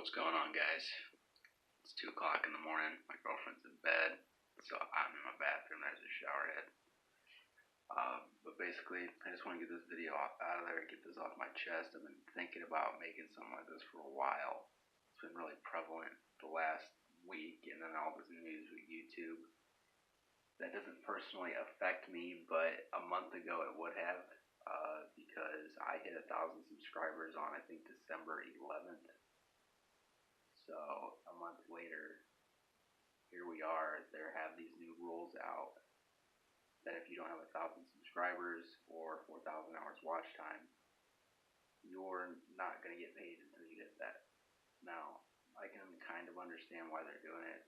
What's going on, guys? It's 2 o'clock in the morning. My girlfriend's in bed, so I'm in my bathroom. There's a shower head. But basically, I just want to get this video out of there, get this off my chest. I've been thinking about making something like this for a while. It's been really prevalent the last week, and then all this news with YouTube. That doesn't personally affect me, but a month ago it would have, because I hit 1,000 subscribers on, I think, December 11th. So a month later, here we are. There have these new rules out that if you don't have 1,000 subscribers or 4,000 hours watch time, you're not going to get paid until you hit that. Now, I can kind of understand why they're doing it.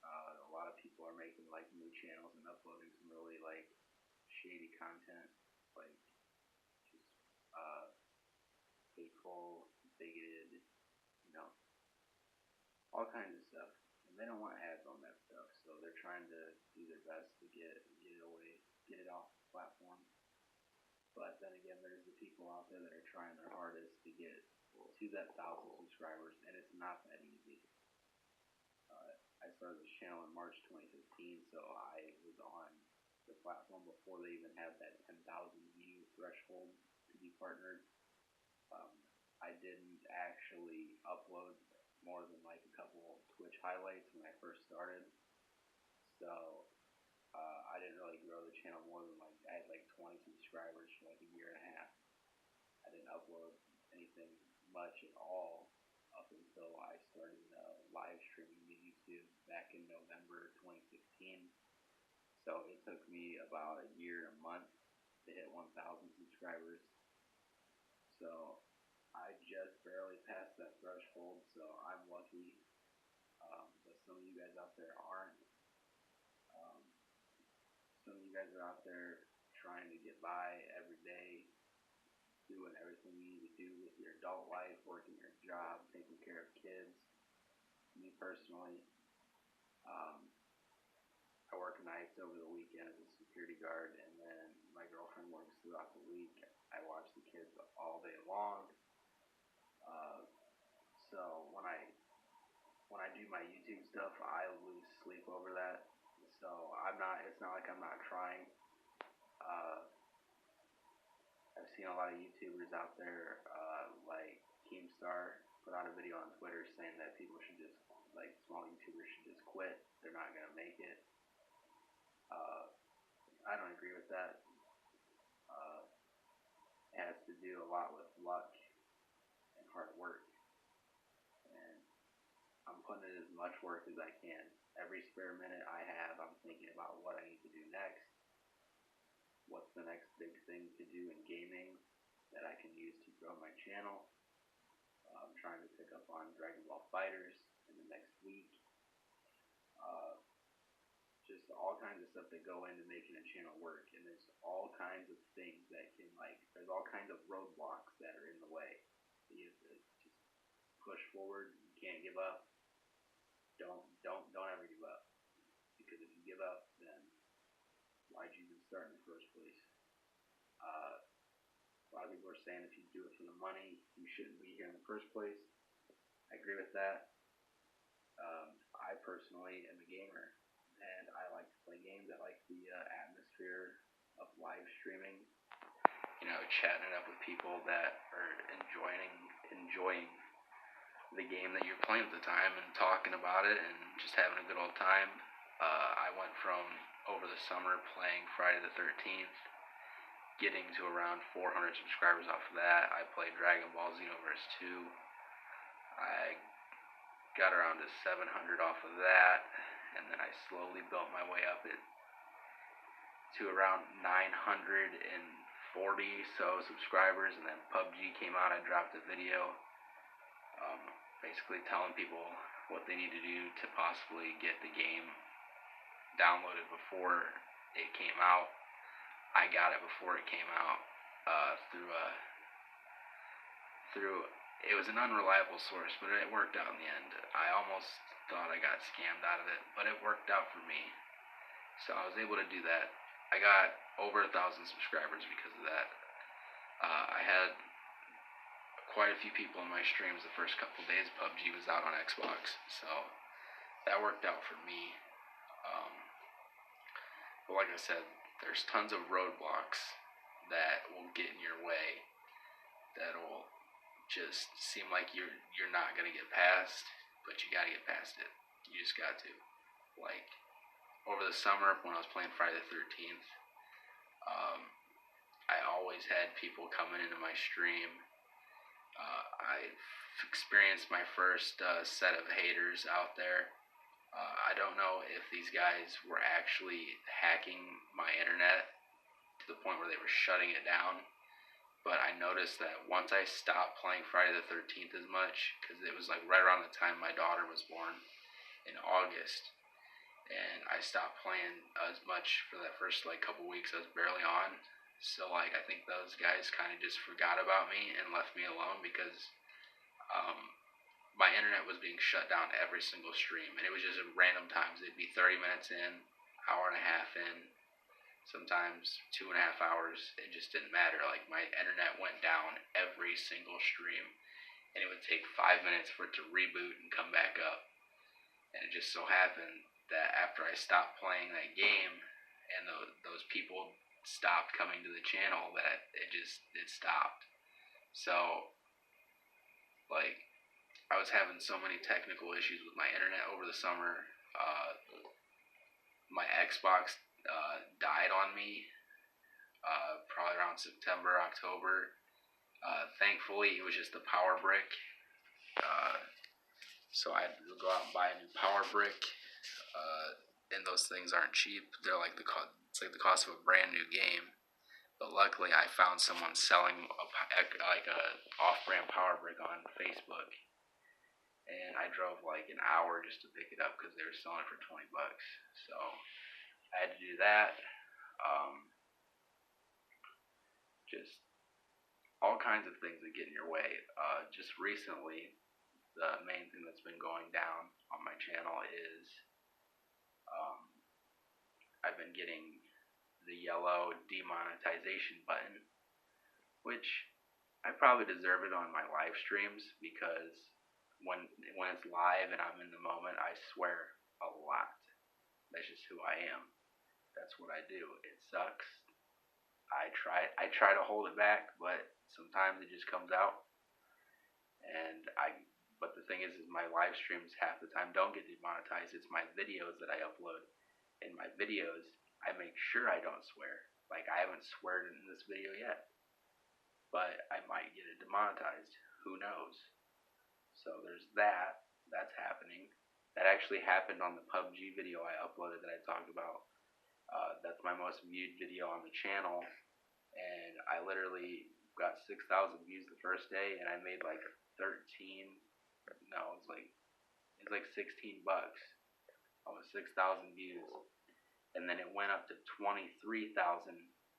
A lot of people are making like new channels and uploading some really like shady content, like just hateful, bigoted, all kinds of stuff, and they don't want ads on that stuff, so they're trying to do their best to get it away, get it off the platform. But then again, there's the people out there that are trying their hardest to get to that 1,000 subscribers, and it's not that easy. I started this channel in March 2015, so I was on the platform before they even had that 10,000 view threshold to be partnered. I didn't actually upload more than like a couple Twitch highlights when I first started, so I didn't really grow the channel more than like, I had like 20 subscribers for like a year and a half. I didn't upload anything much at all up until I started live streaming to YouTube back in November 2016. So it took me about a year and a month to hit 1,000 subscribers. So I just barely passed that threshold, so I'm lucky. But some of you guys out there aren't. Some of you guys are out there trying to get by every day, doing everything you need to do with your adult life, working your job, taking care of kids. Me personally, I work nights over the weekend as a security guard, and then my girlfriend works throughout the week. I watch the kids all day long. So when I do my YouTube stuff, I lose sleep over that. So it's not like I'm not trying. I've seen a lot of YouTubers out there, like Keemstar put out a video on Twitter saying that people should just, like small YouTubers should just quit. They're not going to make it. I don't agree with that. It has to do a lot with luck and hard work. And I'm putting in as much work as I can. Every spare minute I have, I'm thinking about what I need to do next. What's the next big thing to do in gaming that I can use to grow my channel? I'm trying to pick up on Dragon Ball FighterZ in the next week. Just all kinds of stuff that go into making a channel work, and there's all kinds of things that can, like, there's all kinds of roadblocks that are in the way. You have to just push forward. You can't give up. Don't ever give up, because if you give up, then why'd you even start in the first place? A lot of people are saying if you do it for the money, you shouldn't be here in the first place. I agree with that. I personally am a gamer, and I like to play games. I like the atmosphere of live streaming, chatting it up with people that are enjoying the game that you're playing at the time, and talking about it and just having a good old time. I went from over the summer playing Friday the 13th, getting to around 400 subscribers off of that. I played Dragon Ball Xenoverse 2. I got around to 700 off of that, and then I slowly built my way up to around 940 so subscribers, and then PUBG came out. I dropped a video basically telling people what they need to do to possibly get the game downloaded before it came out. I got it before it came out through it was an unreliable source, but it worked out in the end. I almost thought I got scammed out of it, but it worked out for me. So I was able to do that. I got over 1,000 subscribers because of that. I had quite a few people in my streams the first couple days PUBG was out on Xbox, so that worked out for me. But like I said, there's tons of roadblocks that will get in your way, that'll just seem like you're not gonna get past, but you gotta get past it. You just got to. Like, over the summer when I was playing Friday the 13th, I always had people coming into my stream. I've experienced my first set of haters out there. I don't know if these guys were actually hacking my internet to the point where they were shutting it down, but I noticed that once I stopped playing Friday the 13th as much, because it was like right around the time my daughter was born in August, and I stopped playing as much for that first like couple weeks. I was barely on, so like I think those guys kind of just forgot about me and left me alone, because my internet was being shut down every single stream, and it was just at random times. It'd be 30 minutes in, hour and a half in, sometimes 2.5 hours. It just didn't matter. Like, my internet went down every single stream, and it would take 5 minutes for it to reboot and come back up. And it just so happened that after I stopped playing that game and those people stopped coming to the channel, that it stopped. So, like, I was having so many technical issues with my internet over the summer. My Xbox died on me probably around September, October. Thankfully, it was just a power brick. So I had to go out and buy a new power brick. And those things aren't cheap. They're like it's like the cost of a brand new game. But luckily, I found someone selling a off-brand power brick on Facebook. And I drove like an hour just to pick it up because they were selling it for $20. So I had to do that. Just all kinds of things that get in your way. Just recently, the main thing that's been going down on my channel is I've been getting the yellow demonetization button, which I probably deserve it on my live streams, because when it's live and I'm in the moment, I swear a lot. That's just who I am. That's what I do. It sucks. I try to hold it back, but sometimes it just comes out. But the thing is my live streams half the time don't get demonetized. It's my videos that I upload. In my videos, I make sure I don't swear. Like, I haven't sweared in this video yet, but I might get it demonetized. Who knows? So there's that. That's happening. That actually happened on the PUBG video I uploaded that I talked about. That's my most viewed video on the channel, and I literally got 6,000 views the first day, and I made like it's like $16, almost 6,000 views, and then it went up to 23,000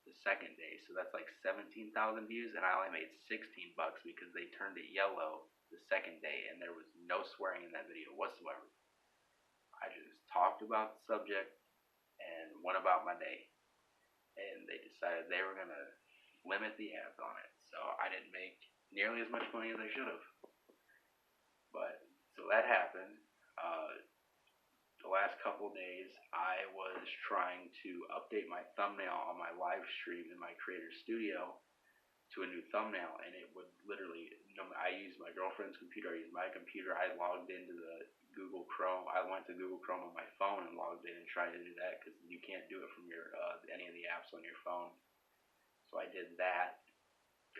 the second day, so that's like 17,000 views, and I only made $16 because they turned it yellow the second day, and there was no swearing in that video whatsoever. I just talked about the subject and went about my day, and they decided they were gonna limit the ads on it, so I didn't make nearly as much money as I should have. But so that happened. The last couple days, I was trying to update my thumbnail on my live stream in my Creator Studio to a new thumbnail, and it would literally, I used my girlfriend's computer, I used my computer, I logged into the Google Chrome. I went to Google Chrome on my phone and logged in and tried to do that, because you can't do it from your any of the apps on your phone. So I did that.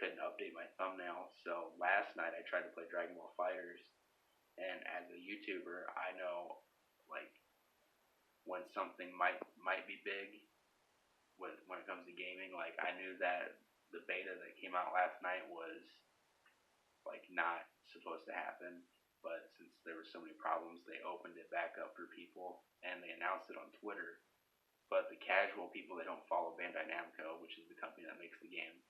Couldn't update my thumbnail. So last night I tried to play Dragon Ball FighterZ, and as a YouTuber, I know like when something might be big when it comes to gaming. Like, I knew that the beta that came out last night was like not supposed to happen, but since there were so many problems, they opened it back up for people, and they announced it on Twitter. But the casual people that don't follow Bandai Namco, which is the company that makes the game,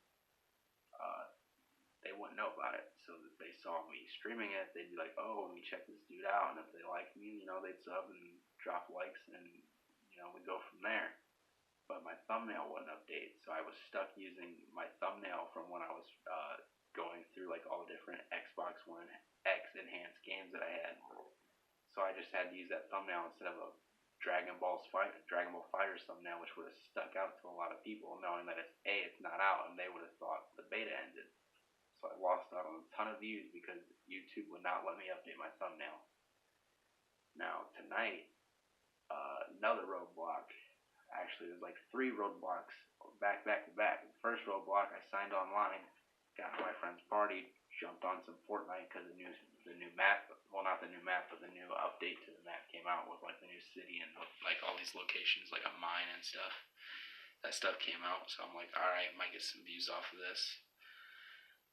they wouldn't know about it. So if they saw me streaming it, they'd be like, oh, let me check this dude out. And if they liked me, they'd sub and drop likes, and, we'd go from there. But my thumbnail wouldn't update, so I was stuck using my thumbnail from when I was going through like all the different Xbox One X enhanced games that I had. So I just had to use that thumbnail instead of a Dragon Ball Fighters thumbnail, which would have stuck out to a lot of people, knowing that it's not out, and they would have thought the beta ended. So I lost out on a ton of views because YouTube would not let me update my thumbnail. Now tonight, another roadblock. Actually, there's like 3 roadblocks back to back. The first roadblock, I signed online, got to my friend's party, jumped on some Fortnite because the new map, well, not the new map, but the new update to the map came out with like the new city and like all these locations, like a mine and stuff. That stuff came out, so I'm like, alright, might get some views off of this.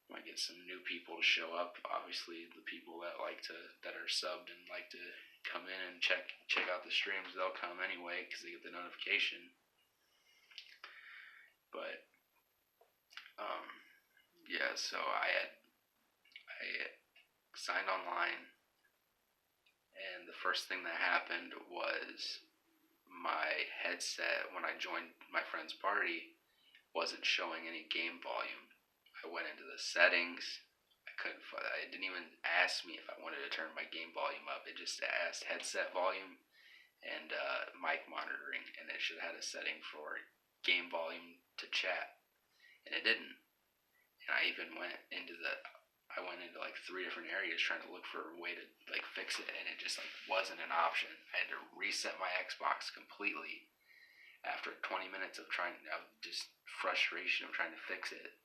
Might get some new people to show up. Obviously, the people that are subbed and like to come in and check out the streams, they'll come anyway because they get the notification. But yeah, so I signed online, and the first thing that happened was my headset, when I joined my friend's party, wasn't showing any game volume. I went into the settings. It didn't even ask me if I wanted to turn my game volume up. It just asked headset volume and mic monitoring, and it should have had a setting for game volume to chat, and it didn't. And I even went into like 3 different areas trying to look for a way to like fix it, and it just like wasn't an option. I had to reset my Xbox completely after 20 minutes of just frustration of trying to fix it,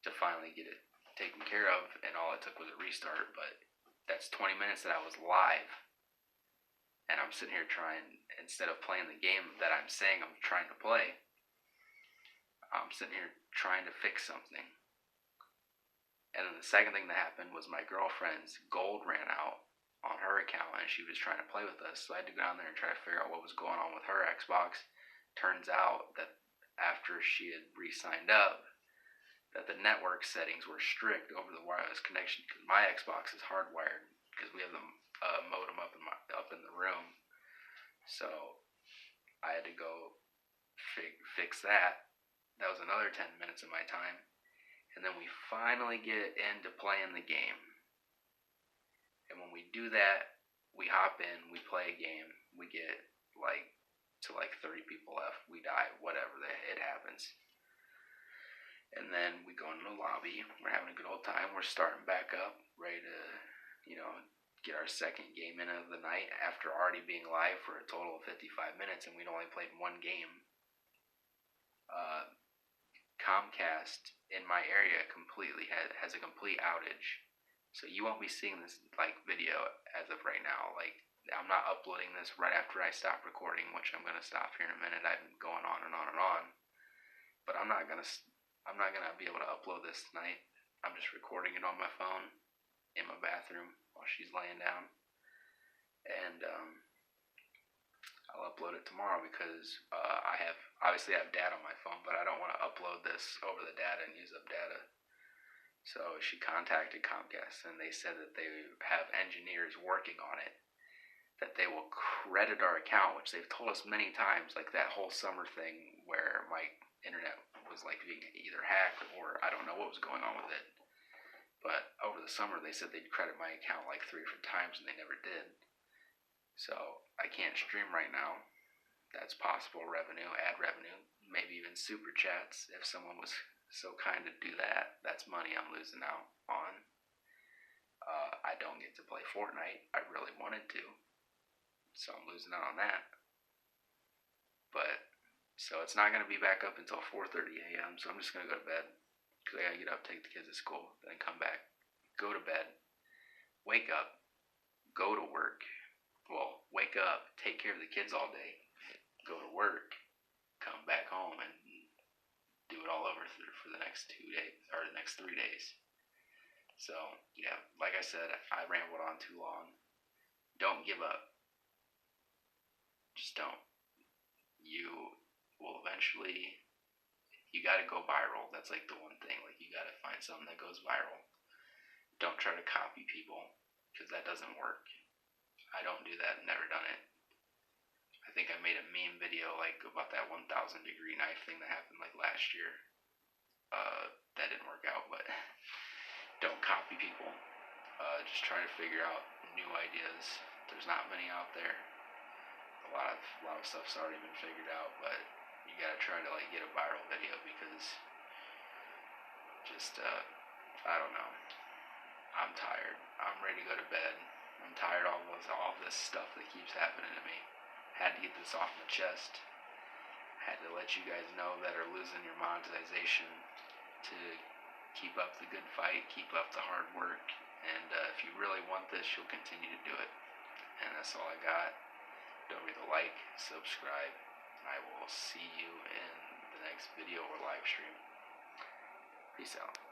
to finally get it taken care of, and all it took was a restart. But that's 20 minutes that I was live, and I'm sitting here trying, instead of playing the game that I'm saying I'm trying to play, I'm sitting here trying to fix something. And then the second thing that happened was my girlfriend's gold ran out on her account, and she was trying to play with us, so I had to go down there and try to figure out what was going on with her Xbox. Turns out that after she had re-signed up, that the network settings were strict over the wireless connection, because my Xbox is hardwired because we have the modem up in the room. So I had to go fix that. That was another 10 minutes of my time, and then we finally get into playing the game. And when we do that, we hop in, we play a game, we get to 30 people left, we die, whatever, it happens. And then we go into the lobby, we're having a good old time, we're starting back up, ready to, get our second game in of the night after already being live for a total of 55 minutes, and we'd only played 1 game. Comcast in my area completely has a complete outage. So you won't be seeing this video as of right now. I'm not uploading this right after I stop recording, which I'm gonna stop here in a minute. I've been going on and on and on, but I'm not gonna be able to upload this tonight. I'm just recording it on my phone in my bathroom while she's laying down, and I'll upload it tomorrow because I have data on my phone, but I don't want to upload this over the data and use up data. So she contacted Comcast, and they said that they have engineers working on it, that they will credit our account, which they've told us many times, like that whole summer thing where my internet was being either hacked or I don't know what was going on with it. But over the summer they said they'd credit my account 3 different times, and they never did. So I can't stream right now. That's possible revenue, ad revenue, maybe even super chats if someone was so kind to do that. That's money I'm losing out on. I don't get to play Fortnite. I really wanted to, so I'm losing out on that. But so it's not going to be back up until 4:30 a.m. So I'm just going to go to bed because I got to get up, take the kids to school, then come back, go to bed, wake up, go to work. Well, wake up, take care of the kids all day, go to work, come back home, and do it all over for the next 2 days, or the next 3 days. So, yeah, like I said, I rambled on too long. Don't give up. Just don't. You will eventually, you gotta go viral. That's the one thing. You gotta find something that goes viral. Don't try to copy people, because that doesn't work. I don't do that, never done it. I think I made a meme video about that 1,000 degree knife thing that happened last year. That didn't work out, but don't copy people. Just try to figure out new ideas. There's not many out there. A lot of stuff's already been figured out, but you gotta try to like get a viral video because just I don't know. I'm tired. I'm ready to go to bed. I'm tired of all this stuff that keeps happening to me. Had to get this off my chest. Had to let you guys know that are losing your monetization to keep up the good fight, keep up the hard work, and if you really want this, you'll continue to do it. And that's all I got. Don't forget to like, subscribe, and I will see you in the next video or live stream. Peace out.